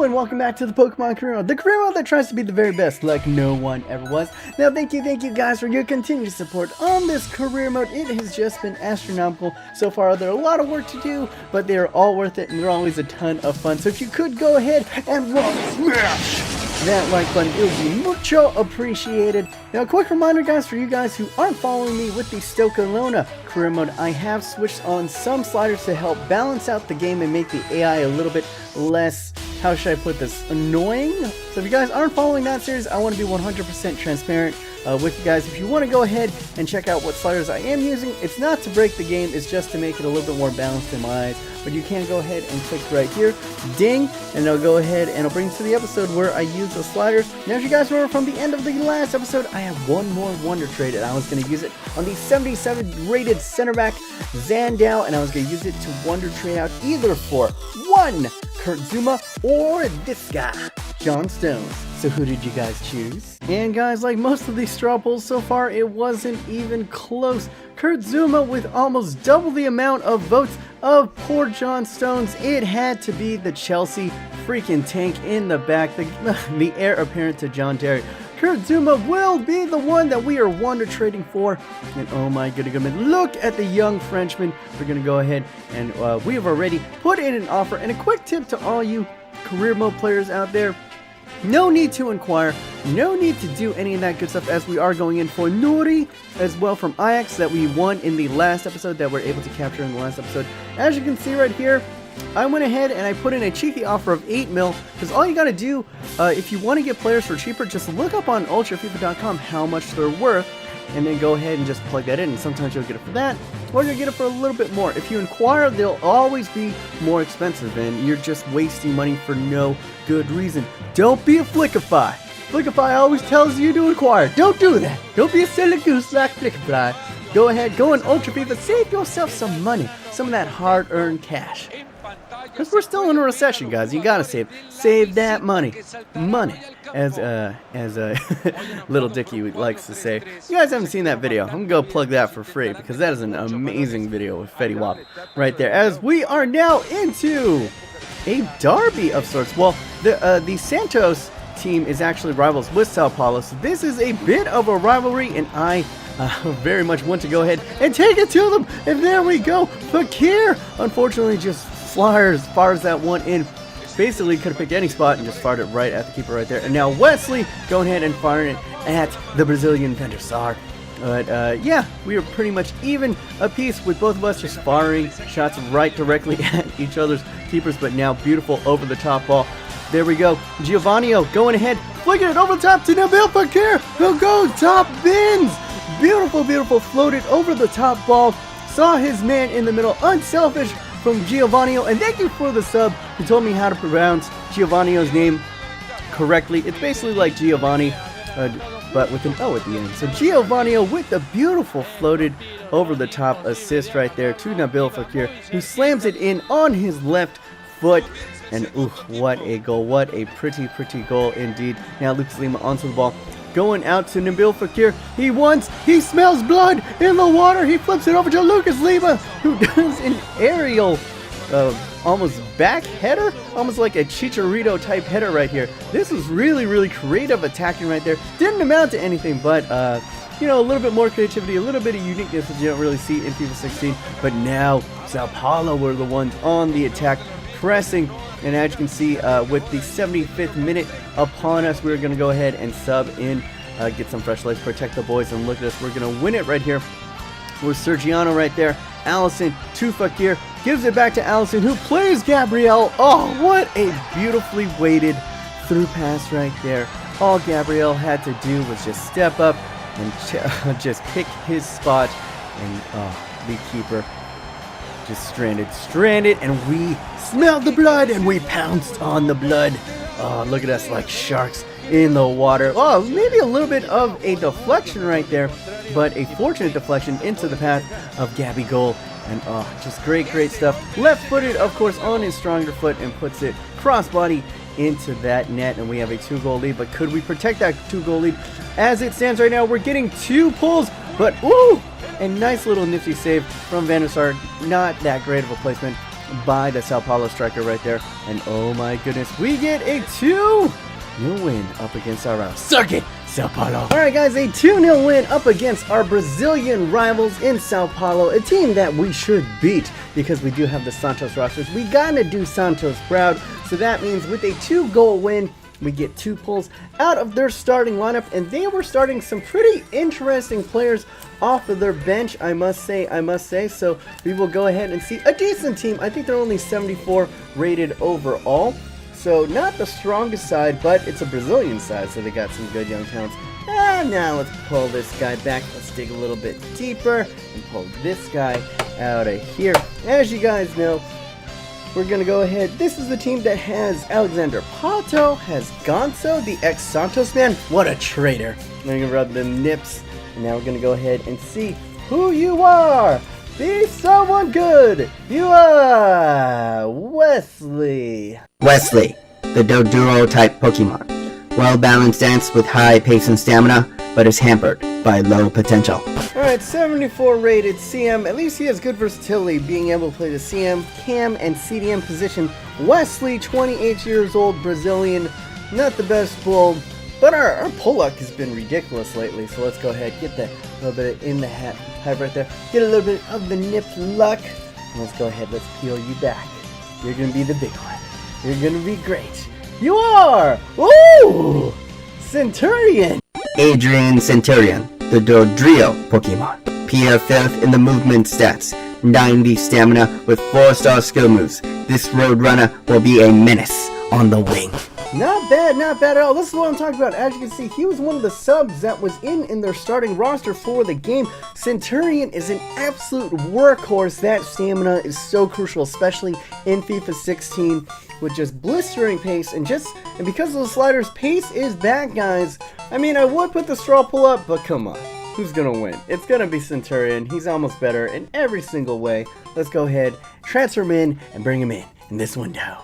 Hello and welcome back to the Pokemon career mode, the career mode that tries to be the very best like no one ever was. Now thank you guys for your continued support on this career mode. It has just been astronomical so far. There are a lot of work to do, but they are all worth it and they're always a ton of fun. So if you could go ahead and smash that like button, it would be mucho appreciated. Now a quick reminder guys, for you guys who aren't following me with the Stokalona career mode, I have switched on some sliders to help balance out the game and make the AI a little bit less, how should I put this, annoying. So if you guys aren't following that series, I want to be 100% transparent with you guys. If you want to go ahead and check out what sliders I am using, it's not to break the game, it's just to make it a little bit more balanced in my eyes. But you can go ahead and click right here, ding, and it'll go ahead and it'll bring you to the episode where I use the sliders. Now if you guys remember from the end of the last episode, I have one more wonder trade and I was going to use it on the 77 rated center back Zandao, and I was going to use it to wonder trade out either for one Kurt Zouma or this guy, John Stones. So who did you guys choose? And guys, like most of these straw polls so far, it wasn't even close. Kurt Zouma with almost double the amount of votes of poor John Stones. It had to be the Chelsea freaking tank in the back, the heir apparent to John Terry. Kurt Zouma will be the one that we are wonder trading for. And oh my goodness, look at the young Frenchman. We're going to go ahead and we have already put in an offer. And a quick tip to all you career mode players out there. No need to inquire, no need to do any of that good stuff, as we are going in for Youri as well from Ajax that we won in the last episode, that we're able to capture in the last episode. As you can see right here, I went ahead and I put in a cheeky offer of 8 mil, because all you gotta do, if you want to get players for cheaper, just look up on ultrafifa.com how much they're worth, and then go ahead and just plug that in, and sometimes you'll get it for that, or you'll get it for a little bit more. If you inquire, they'll always be more expensive, and you're just wasting money for no good reason. Don't be a Flickify. Flickify always tells you to inquire. Don't do that. Don't be a silly goose like Flickify. Go ahead, go on Ultra FIFA, save yourself some money, some of that hard-earned cash. Because we're still in a recession, guys. You gotta save that money, as Little Dicky likes to say. If you guys haven't seen that video, I'm gonna go plug that for free, because that is an amazing video with Fetty Wap right there. As we are now into a derby of sorts. Well, the Santos team is actually rivals with Sao Paulo, so this is a bit of a rivalry, and I very much want to go ahead and take it to them. And there we go. Fakir, unfortunately, just fires that one in. Basically, could have picked any spot and just fired it right at the keeper right there. And now Wesley going ahead and firing it at the Brazilian Van der Sar. But yeah, we are pretty much even apiece with both of us just firing shots right directly at each other's keepers. But now beautiful over the top ball. There we go. Giovanni going ahead, flicking it over the top to Nabil Fakir, who goes top bins. Beautiful, beautiful, floated over the top ball. Saw his man in the middle. Unselfish from Giovanni. And thank you for the sub who told me how to pronounce Giovanni's name correctly. It's basically like Giovanni, but with an O at the end. So Giovanni with the beautiful floated over the top assist right there to Nabil Fakir, who slams it in on his left foot. And ooh, what a goal. What a pretty goal indeed. Now Lucas Lima onto the ball. Going out to Nabil Fakir. He smells blood in the water. He flips it over to Lucas Lima, who does an aerial almost back header, almost like a Chicharito type header right here. This is really creative attacking right there. Didn't amount to anything, but you know, a little bit more creativity, a little bit of uniqueness that you don't really see in FIFA 16. But now Sao Paulo were the ones on the attack, pressing. And as you can see, with the 75th minute upon us, we're going to go ahead and sub in, get some fresh legs, protect the boys, and look at us. We're going to win it right here with Sergiano right there. Allison to Fakir, gives it back to Allison, who plays Gabriel. Oh, what a beautifully weighted through pass right there. All Gabriel had to do was just step up and just pick his spot, and the keeper just stranded, and we smelled the blood and we pounced on the blood. Oh, look at us like sharks in the water. Oh, maybe a little bit of a deflection right there, but a fortunate deflection into the path of Gabby goal. And oh, just great stuff. Left-footed, of course, on his stronger foot, and puts it crossbody into that net, and we have a 2-goal lead. But could we protect that 2-goal lead? As it stands right now, we're getting 2 pulls, but ooh, a nice little nifty save from Van der Sar. Not that great of a placement. by the Sao Paulo striker right there. And oh my goodness, we get a 2-0 win up against our suck it, Sao Paulo. Alright guys, a 2-0 win up against our Brazilian rivals in Sao Paulo, a team that we should beat because we do have the Santos rosters. We gotta do Santos proud, so that means with a 2-goal win, we get 2 pulls out of their starting lineup, and they were starting some pretty interesting players off of their bench, I must say. So we will go ahead and see a decent team. I think they're only 74 rated overall, so not the strongest side, but it's a Brazilian side, so they got some good young talents. And now let's pull this guy back. Let's dig a little bit deeper and pull this guy out of here. As you guys know, we're going to go ahead. This is the team that has Alexander Pato, has Gonzo, the ex-Santos man. What a traitor. We're going to rub the nips. And now we're going to go ahead and see who you are. Be someone good. You are Wesley. Wesley, the Doduro type Pokemon. Well-balanced dance with high pace and stamina, but is hampered by low potential. Alright, 74 rated CM. At least he has good versatility, being able to play the CM, CAM, and CDM position. Wesley, 28 years old, Brazilian. Not the best bull, but our pull luck has been ridiculous lately. So let's go ahead, get that little bit in the hat right there. Get a little bit of the nip luck. And let's go ahead, let's peel you back. You're going to be the big one. You're going to be great. You are! Ooh! Centurion! Adrian Centurion, the Dodrio Pokemon. PR 5th in the movement stats. 90 stamina with 4-star skill moves. This Roadrunner will be a menace on the wing. Not bad at all. This is what I'm talking about. As you can see, he was one of the subs that was in their starting roster for the game. Centurion is an absolute workhorse. That stamina is so crucial, especially in FIFA 16 with just blistering pace and because of the sliders, pace is back, guys. I mean, I would put the straw pull up, but come on. Who's gonna win? It's gonna be Centurion. He's almost better in every single way. Let's go ahead, transfer him in, and bring him in this window.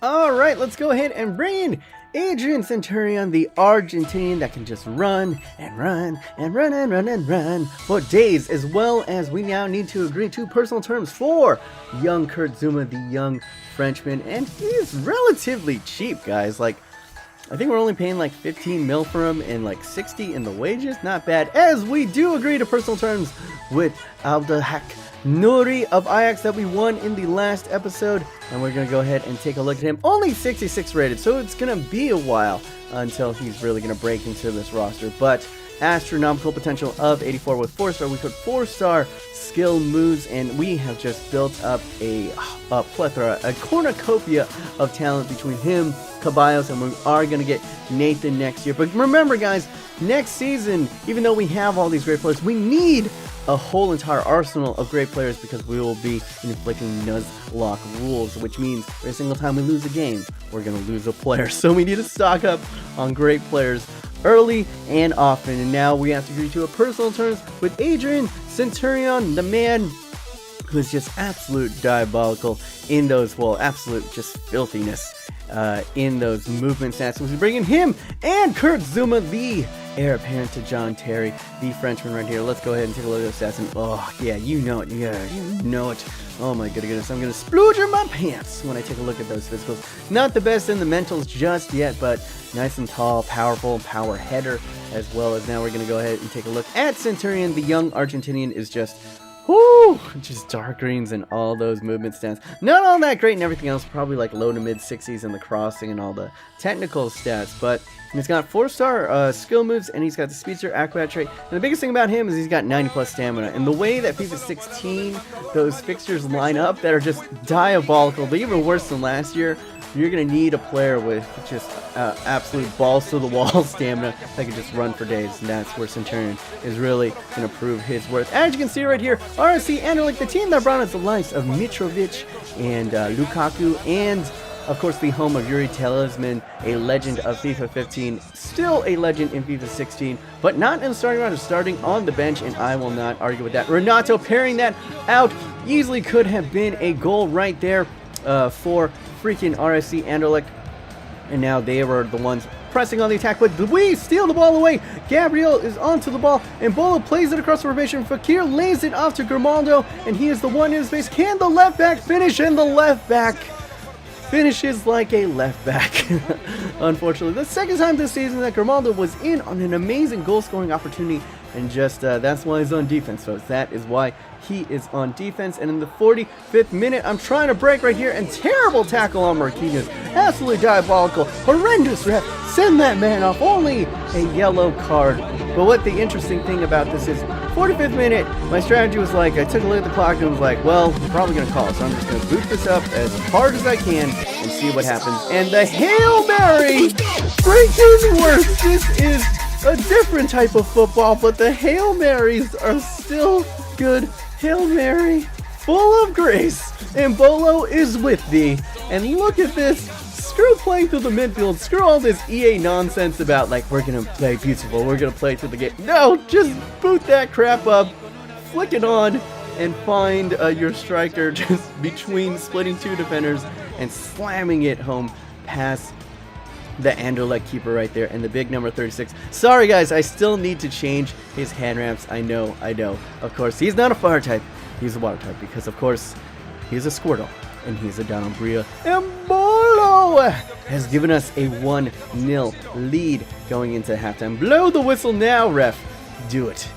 Alright, let's go ahead and bring in Adrian Centurion, the Argentinian that can just run and run and run and run and run for days, as well as we now need to agree to personal terms for young Kurt Zouma, the young Frenchman, and he's relatively cheap, guys. Like, I think we're only paying like 15 mil for him and like 60 in the wages. Not bad, as we do agree to personal terms with Abdelhak Nouri of Ajax that we won in the last episode, and we're going to go ahead and take a look at him. Only 66 rated, so it's going to be a while until he's really going to break into this roster, but astronomical potential of 84 with 4-star. We put 4-star skill moves, and we have just built up a plethora, a cornucopia of talent between him, Caballos, and we are going to get Nathan next year. But remember, guys, next season, even though we have all these great players, we need a whole entire arsenal of great players because we will be inflicting Nuzlocke rules, which means every single time we lose a game, we're going to lose a player. So we need to stock up on great players early and often. And now we have to agree to a personal terms with Adrian Centurion, the man who is just absolute diabolical in those, well, absolute just filthiness in those movement stats. So we bring in him and Kurt Zouma, the heir apparent to John Terry, the Frenchman right here. Let's go ahead and take a look at the stats. And oh yeah, you know it. Yeah, you know it. Oh my goodness, I'm gonna splooge in my pants when I take a look at those physicals. Not the best in the mentals just yet, but nice and tall, powerful, power header, as well as now we're gonna go ahead and take a look at Centurion. The young Argentinian is just just dark greens and all those movement stats. Not all that great and everything else, probably like low to mid 60s in the crossing and all the technical stats, but he's got 4-star skill moves, and he's got the speedster, acrobat trait, and the biggest thing about him is he's got 90 plus stamina, and the way that FIFA 16 those fixtures line up that are just diabolical, but even worse than last year, you're going to need a player with just absolute balls to the wall stamina that can just run for days, and that's where Centurion is really going to prove his worth. As you can see right here, RSC Anderlecht, the team that brought us the likes of Mitrovic and Lukaku, and of course the home of Youri Tielesmans, a legend of FIFA 15, still a legend in FIFA 16, but not in the starting round, starting on the bench, and I will not argue with that. Renato pairing that out easily could have been a goal right there for freaking RSC Anderlecht, and now they were the ones pressing on the attack, but we steal the ball away. Gabriel is onto the ball, and Bolo plays it across the formation. Fakir lays it off to Grimaldo, and he is the one in space. Can the left back finish? And the left back finishes like a left back. Unfortunately, the second time this season that Grimaldo was in on an amazing goal scoring opportunity, and just that's why he's on defense, folks. That is why he is on defense. And in the 45th minute, I'm trying to break right here, and terrible tackle on Marquinhos. Absolutely diabolical, horrendous ref. Send that man off. Only a yellow card. But what the interesting thing about this is, 45th minute, my strategy was like, I took a look at the clock and was like, well, I'm probably going to call it, so I'm just going to boot this up as hard as I can and see what happens. And the Hail Mary breaks worse. This is a different type of football, but the Hail Marys are still good. Hail Mary, full of grace, and Bolo is with thee. And look at this. Screw playing through the midfield. Screw all this EA nonsense about, like, we're going to play beautiful. We're going to play through the game. No, just boot that crap up, flick it on, and find your striker just between splitting two defenders and slamming it home past the Anderlecht keeper right there, and the big number 36. Sorry guys, I still need to change his hand ramps. I know. Of course, he's not a fire type. He's a water type because, of course, he's a Squirtle and he's a Donombria. And Bolo has given us a 1-0 lead going into halftime. Blow the whistle now, ref. Do it.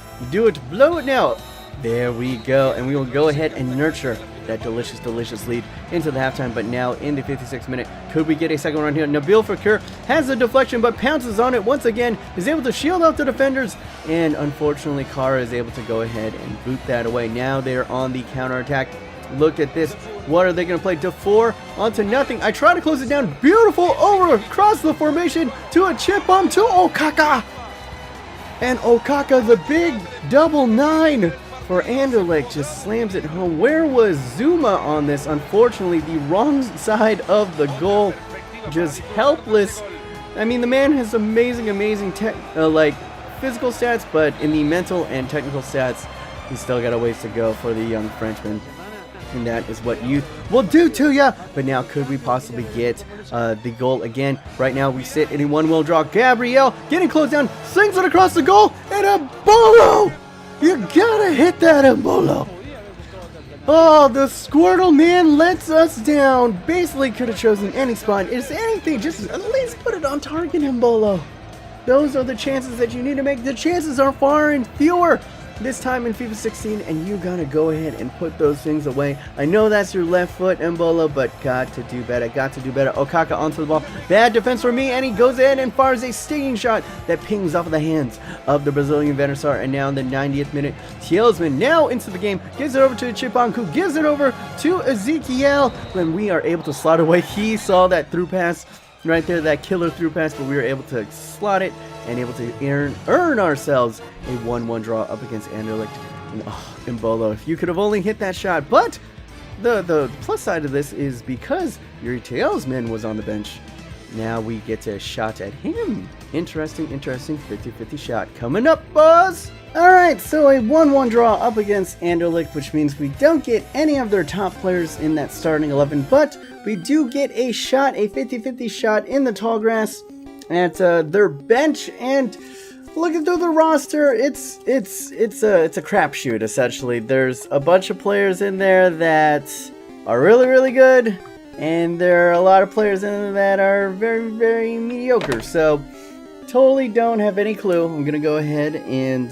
Blow it now. There we go, and we will go ahead and nurture that delicious lead into the halftime. But now in the 56th minute, could we get a second one here? Nabil Fakir has a deflection but pounces on it once again, is able to shield off the defenders, and unfortunately Kara is able to go ahead and boot that away. Now they're on the counter attack. Look at this. What are they going to play? DeFore onto nothing. I try to close it down. Beautiful over across the formation to a chip bomb to Okaka, and Okaka, the big double 9 for Anderlecht, just slams it home. Where was Zouma on this? Unfortunately, the wrong side of the goal. Just helpless. I mean, the man has amazing physical stats, but in the mental and technical stats, he's still got a ways to go for the young Frenchman. And that is what youth will do to ya. But now, could we possibly get the goal again? Right now, we sit in a 1-0 draw. Gabriel getting close down, slings it across the goal, and a Bolo! You gotta hit that, Embolo. Oh, the Squirtle man lets us down. Basically could have chosen any spot. Is anything, just at least put it on target, Embolo. Those are the chances that you need to make. The chances are far and fewer this time in FIFA 16, and you gotta go ahead and put those things away. I know that's your left foot, Embolo, but got to do better. Okaka onto the ball. Bad defense for me, and he goes ahead and fires a stinging shot that pings off of the hands of the Brazilian Venusaur. And now in the 90th minute, Tielesmans now into the game, gives it over to Chipong, who gives it over to Ezekiel, when we are able to slot away. He saw that through pass right there, that killer through pass, but we were able to slot it and able to earn ourselves a 1-1 draw up against Anderlecht. And Embolo, if you could have only hit that shot. But the plus side of this is because Youri Tielesmans was on the bench, now we get a shot at him. Interesting 50-50 shot coming up, boss. Alright, so a 1-1 draw up against Anderlecht, which means we don't get any of their top players in that starting 11, but we do get a shot, a 50-50 shot in the tall grass at their bench. And looking through the roster, it's a crapshoot essentially. There's a bunch of players in there that are really good, and there are a lot of players in there that are very mediocre. So totally don't have any clue. I'm gonna go ahead and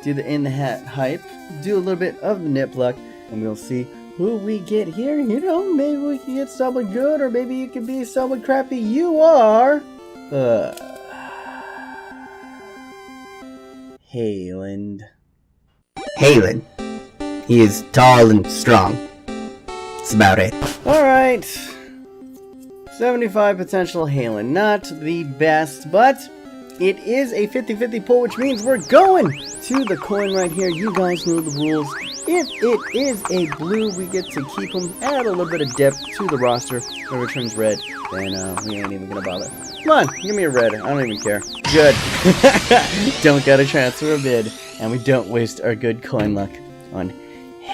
do the in the hat hype, do a little bit of the nip luck, and we'll see who we get here. You know, maybe we can get someone good, or maybe you can be someone crappy. You are Haaland. He is tall and strong. That's about it. Alright. 75 potential Haaland. Not the best, but it is a 50-50 pull, which means we're going to the coin right here. You guys know the rules. If it is a blue, we get to keep them, add a little bit of depth to the roster. If it returns red, then we ain't even gonna bother. Come on, give me a red. I don't even care. Good. Don't gotta transfer a bid, and we don't waste our good coin luck on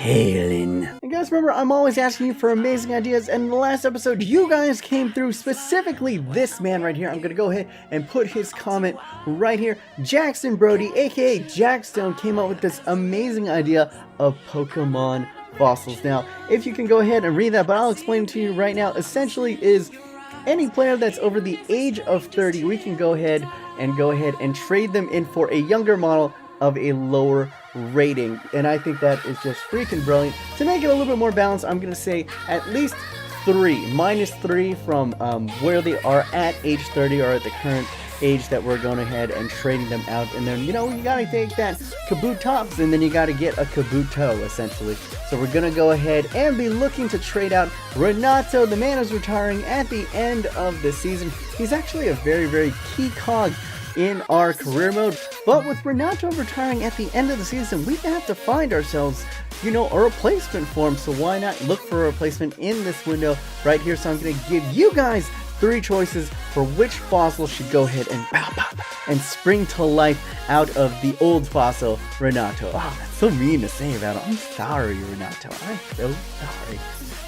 Kalen. And guys, remember, I'm always asking you for amazing ideas, and in the last episode, you guys came through, specifically this man right here. I'm gonna go ahead and put his comment right here. Jackson Brody, aka Jackstone, came up with this amazing idea of Pokemon fossils. Now, if you can go ahead and read that, but I'll explain it to you right now. Essentially is any player that's over the age of 30, we can go ahead and trade them in for a younger model of a lower rating, and I think that is just freaking brilliant. To make it a little bit more balanced, I'm gonna say at least -3 from where they are at age 30 or at the current age that we're going ahead and trading them out. And then, you know, you gotta take that Kabutops and then you gotta get a Kabuto essentially. So we're gonna go ahead and be looking to trade out Renato. The man is retiring at the end of the season. He's actually a very, very key cog in our career mode, but with Renato retiring at the end of the season, we have to find ourselves, you know, a replacement for him. So why not look for a replacement in this window right here? So I'm going to give you guys 3 choices for which fossil should go ahead and spring to life out of the old fossil Renato. Oh, that's so mean to say about it. I'm sorry, Renato. I'm so sorry.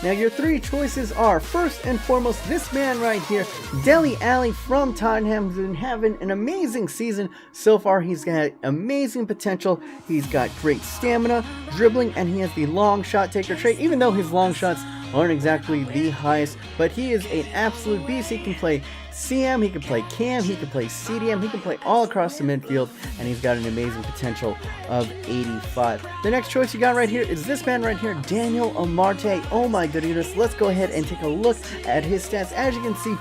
Now, your 3 choices are, first and foremost, this man right here, Dele Alli from Tottenham, has been having an amazing season so far. He's got amazing potential. He's got great stamina, dribbling, and he has the long shot taker trait, even though his long shots aren't exactly the highest, but he is an absolute beast. He can play CM, he can play CAM, he can play CDM, he can play all across the midfield, and he's got an amazing potential of 85. The next choice you got right here is this man right here, Daniel Amarte. Oh my goodness, let's go ahead and take a look at his stats. As you can see,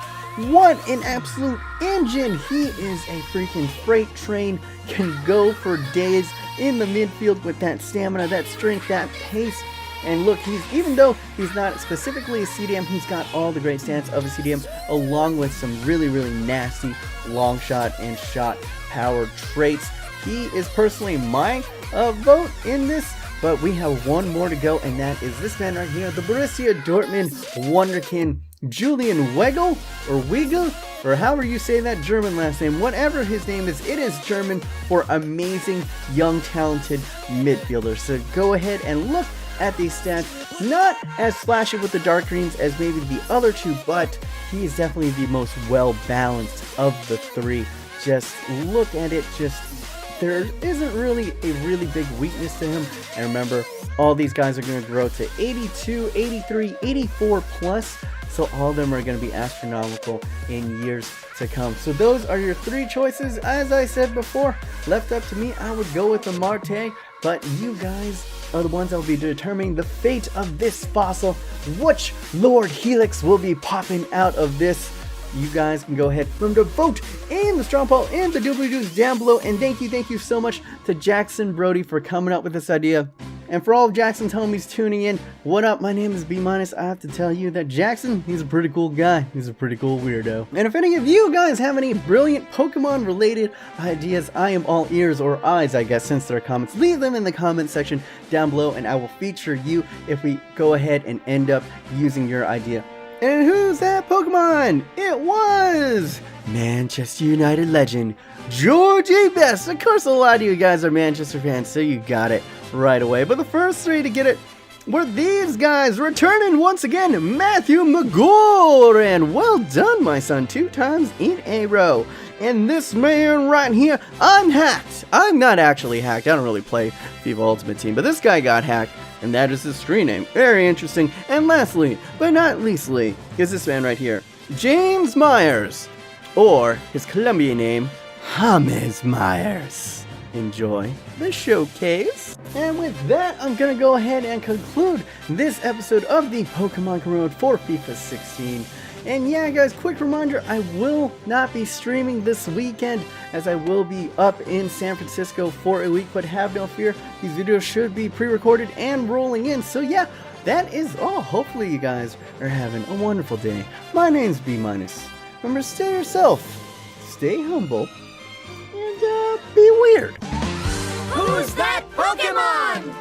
what an absolute engine! He is a freaking freight train, can go for days in the midfield with that stamina, that strength, that pace. And look, even though he's not specifically a CDM, he's got all the great stats of a CDM, along with some really, really nasty long shot and shot power traits. He is personally my vote in this, but we have one more to go, and that is this man right here, the Borussia Dortmund wonderkin, Julian Weigl, or Weigl, or however you say that German last name. Whatever his name is, it is German for amazing, young, talented midfielder. So go ahead and look at these stats. Not as flashy with the dark greens as maybe the other 2, but he is definitely the most well balanced of the 3. Just look at it, there isn't really a really big weakness to him. And remember, all these guys are going to grow to 82, 83, 84 plus. So all of them are going to be astronomical in years to come. So those are your 3 choices. As I said before, left up to me, I would go with the Marte, but you guys are the ones that will be determining the fate of this fossil. Which Lord Helix will be popping out of this? You guys can go ahead and remember to vote in the strong poll and the doobly-doos down below. And thank you so much to Jackson Brody for coming up with this idea. And for all of Jackson's homies tuning in, what up? My name is B-. I have to tell you that Jackson, he's a pretty cool guy. He's a pretty cool weirdo. And if any of you guys have any brilliant Pokemon related ideas, I am all ears, or eyes, I guess, since there are comments. Leave them in the comment section down below, and I will feature you if we go ahead and end up using your idea. And who's that Pokemon? It was Manchester United legend, Georgie Best. Of course, a lot of you guys are Manchester fans, so you got it right away. But the first 3 to get it were these guys, returning once again, Matthew McGour. And well done, my son, 2 times in a row. And this man right here, I'm hacked. I'm not actually hacked. I don't really play FIFA Ultimate Team, but this guy got hacked, and that is his screen name. Very interesting. And lastly, but not leastly, is this man right here, James Myers, or his Colombian name, James Myers. Enjoy the showcase. And with that, I'm gonna go ahead and conclude this episode of the Pokemon Career Mode for FIFA 16. And yeah, guys, quick reminder, I will not be streaming this weekend, as I will be up in San Francisco for a week, but have no fear, these videos should be pre-recorded and rolling in. So yeah, that is all. Hopefully you guys are having a wonderful day. My name's B-. Remember, stay yourself, stay humble, and be weird. Who's that Pokemon?